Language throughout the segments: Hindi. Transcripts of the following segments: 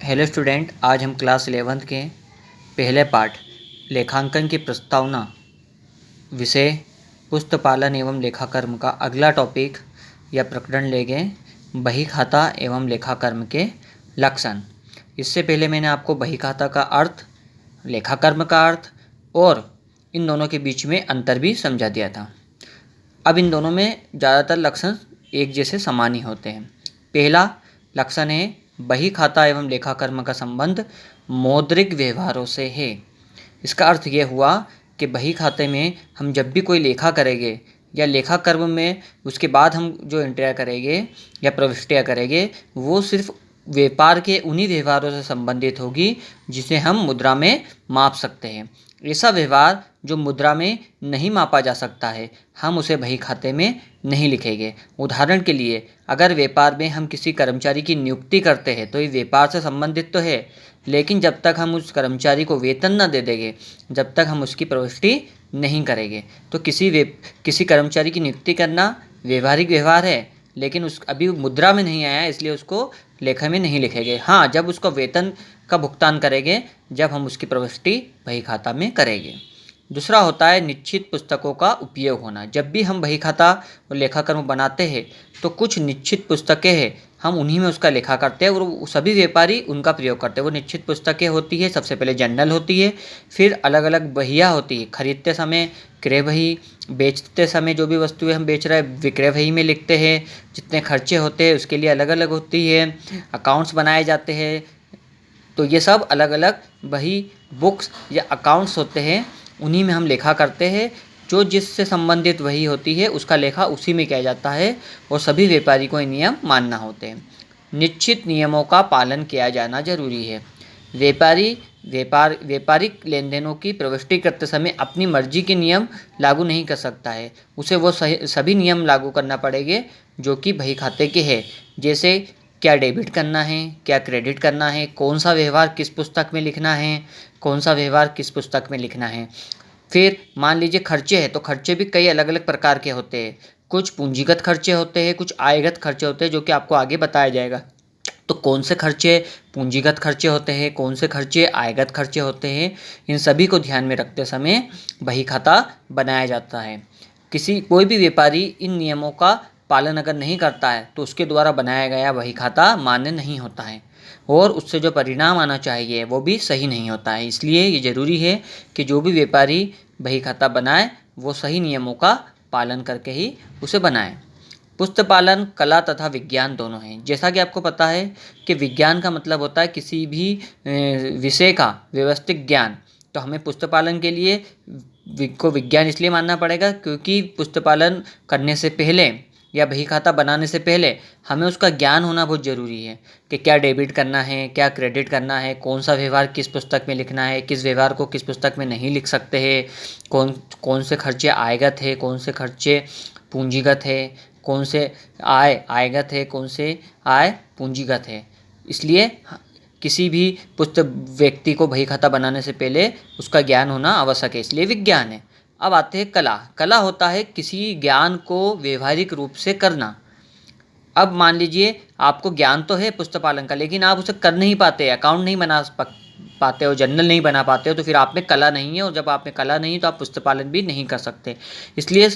हेलो स्टूडेंट, आज हम क्लास 11th के पहले पार्ट लेखांकन की प्रस्तावना विषय पुस्तपालन एवं लेखाकर्म का अगला टॉपिक या प्रकरण लेंगे, बही खाता एवं लेखाकर्म के लक्षण। इससे पहले मैंने आपको बही खाता का अर्थ, लेखाकर्म का अर्थ और इन दोनों के बीच में अंतर भी समझा दिया था। अब इन दोनों में ज़्यादातर लक्षण एक जैसे समान ही होते हैं। पहला लक्षण है बही खाता एवं लेखाकर्म का संबंध मौद्रिक व्यवहारों से है। इसका अर्थ यह हुआ कि बही खाते में हम जब भी कोई लेखा करेंगे या लेखाकर्म में उसके बाद हम जो एंट्रियाँ करेंगे या प्रविष्टियाँ करेंगे वो सिर्फ व्यापार के उन्हीं व्यवहारों से संबंधित होगी जिसे हम मुद्रा में माप सकते हैं। ऐसा व्यवहार जो मुद्रा में नहीं मापा जा सकता है, हम उसे बही खाते में नहीं लिखेंगे। उदाहरण के लिए, अगर व्यापार में हम किसी कर्मचारी की नियुक्ति करते हैं तो ये व्यापार से संबंधित तो है, लेकिन जब तक हम उस कर्मचारी को वेतन न दे देंगे, जब तक हम उसकी प्रविष्टि नहीं करेंगे। तो किसी कर्मचारी की नियुक्ति करना व्यवहारिक व्यवहार है, लेकिन उस अभी मुद्रा में नहीं आया, इसलिए उसको लेखा में नहीं लिखेंगे। हाँ, जब उसको वेतन का भुगतान करेंगे, जब हम उसकी प्रविष्टि बही खाता में करेंगे। दूसरा होता है निश्चित पुस्तकों का उपयोग होना। जब भी हम बही खाता और लेखाकर्म बनाते हैं तो कुछ निश्चित पुस्तकें हैं, हम उन्हीं में उसका लेखा करते हैं और सभी व्यापारी उनका प्रयोग करते हैं। वो निश्चित पुस्तकें होती है, सबसे पहले जर्नल होती है, फिर अलग अलग बहियाँ होती है। खरीदते समय क्रय बही, बेचते समय जो भी वस्तुएं हम बेच रहे हैं विक्रय बही में लिखते हैं। जितने खर्चे होते हैं उसके लिए अलग अलग होती है। अकाउंट्स बनाए जाते हैं, तो ये सब अलग अलग बही, बुक्स या अकाउंट्स होते हैं, उन्हीं में हम लेखा करते हैं। जो जिससे संबंधित वही होती है उसका लेखा उसी में किया जाता है और सभी व्यापारी को ये नियम मानना होते हैं। निश्चित नियमों का पालन किया जाना जरूरी है। व्यापारिक लेन देनों की प्रविष्टि करते समय अपनी मर्जी के नियम लागू नहीं कर सकता है, उसे वो सभी नियम लागू करना पड़ेंगे जो कि बही खाते के हैं। जैसे क्या डेबिट करना है, क्या क्रेडिट करना है, कौन सा व्यवहार किस पुस्तक में लिखना है, कौन सा व्यवहार किस पुस्तक में लिखना है। फिर मान लीजिए खर्चे हैं, तो खर्चे भी कई अलग अलग प्रकार के होते हैं। कुछ पूंजीगत खर्चे होते हैं, कुछ आयगत खर्चे होते हैं, जो कि आपको आगे बताया जाएगा। तो कौन से खर्चे पूंजीगत खर्चे होते हैं, कौन से खर्चे आयगत खर्चे होते हैं, इन सभी को ध्यान में रखते समय बही खाता बनाया जाता है। कोई भी व्यापारी इन नियमों का पालन अगर नहीं करता है तो उसके द्वारा बनाया गया बही खाता मान्य नहीं होता है और उससे जो परिणाम आना चाहिए वो भी सही नहीं होता है। इसलिए ये ज़रूरी है कि जो भी व्यापारी बही खाता बनाए वो सही नियमों का पालन करके ही उसे बनाए। पुस्तपालन कला तथा विज्ञान दोनों हैं। जैसा कि आपको पता है कि विज्ञान का मतलब होता है किसी भी विषय का व्यवस्थित ज्ञान। तो हमें पुस्तपालन के लिए को विज्ञान इसलिए मानना पड़ेगा क्योंकि पुस्तपालन करने से पहले या बही खाता बनाने से पहले हमें उसका ज्ञान होना बहुत ज़रूरी है कि क्या डेबिट करना है, क्या क्रेडिट करना है, कौन सा व्यवहार किस पुस्तक में लिखना है, किस व्यवहार को किस पुस्तक में नहीं लिख सकते हैं, कौन से खर्चे आयगत है, कौन से खर्चे पूंजीगत है, कौन से आय आयगत है, कौन से आय पूंजीगत है। इसलिए किसी भी व्यक्ति को बही खाता बनाने से पहले उसका ज्ञान होना आवश्यक है, इसलिए विज्ञान है। अब आते हैं कला। कला होता है किसी ज्ञान को व्यवहारिक रूप से करना। अब मान लीजिए आपको ज्ञान तो है पुस्तपालन का, लेकिन आप उसे कर नहीं पाते, अकाउंट नहीं बना पाते हो, जर्नल नहीं बना पाते हो, तो फिर आप में कला नहीं है, और जब आप में कला नहीं है तो आप पुस्तपालन भी नहीं कर सकते। इसलिए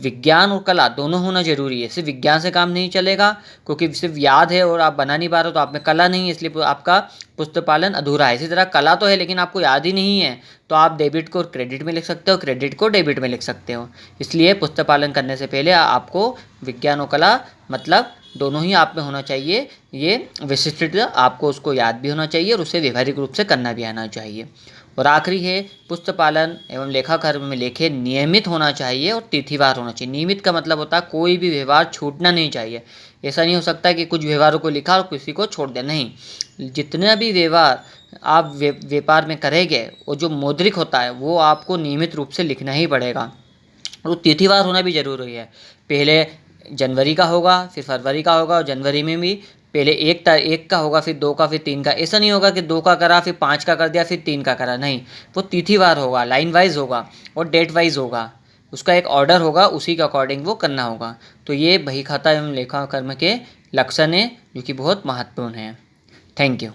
विज्ञान और कला दोनों होना जरूरी है। सिर्फ विज्ञान से काम नहीं चलेगा, क्योंकि सिर्फ याद है और आप बना नहीं पा रहे हो तो आप में कला नहीं है, इसलिए आपका पुस्तपालन अधूरा है। इसी तरह कला तो है लेकिन आपको याद ही नहीं है, तो आप डेबिट को क्रेडिट में लिख सकते हो, क्रेडिट को डेबिट में लिख सकते हो। इसलिए पुस्तपालन करने से पहले आपको विज्ञान और कला मतलब दोनों ही आप में होना चाहिए। ये विशिष्टता आपको उसको याद भी होना चाहिए और उसे व्यवहारिक रूप से करना भी आना चाहिए। और आखिरी है पुस्तपालन एवं लेखाकर्म में लेखे नियमित होना चाहिए और तिथिवार होना चाहिए। नियमित का मतलब होता है कोई भी व्यवहार छूटना नहीं चाहिए। ऐसा नहीं हो सकता कि कुछ व्यवहारों को लिखा और किसी को छोड़ दिया, नहीं। जितने भी व्यवहार आप व्यापार में करेंगे और जो मौद्रिक होता है वो आपको नियमित रूप से लिखना ही पड़ेगा। और तिथिवार होना भी जरूरी है। पहले जनवरी का होगा, फिर फरवरी का होगा, और जनवरी में भी पहले एक का होगा, फिर 2 का, फिर 3 का। ऐसा नहीं होगा कि 2 का करा, फिर 5 का कर दिया, फिर 3 का करा, नहीं। वो तिथिवार होगा, लाइन वाइज होगा और डेट वाइज होगा। उसका एक ऑर्डर होगा, उसी के अकॉर्डिंग वो करना होगा। तो ये बही खाता एवं लेखाकर्म के लक्षण हैं जो कि बहुत महत्वपूर्ण हैं। Thank you.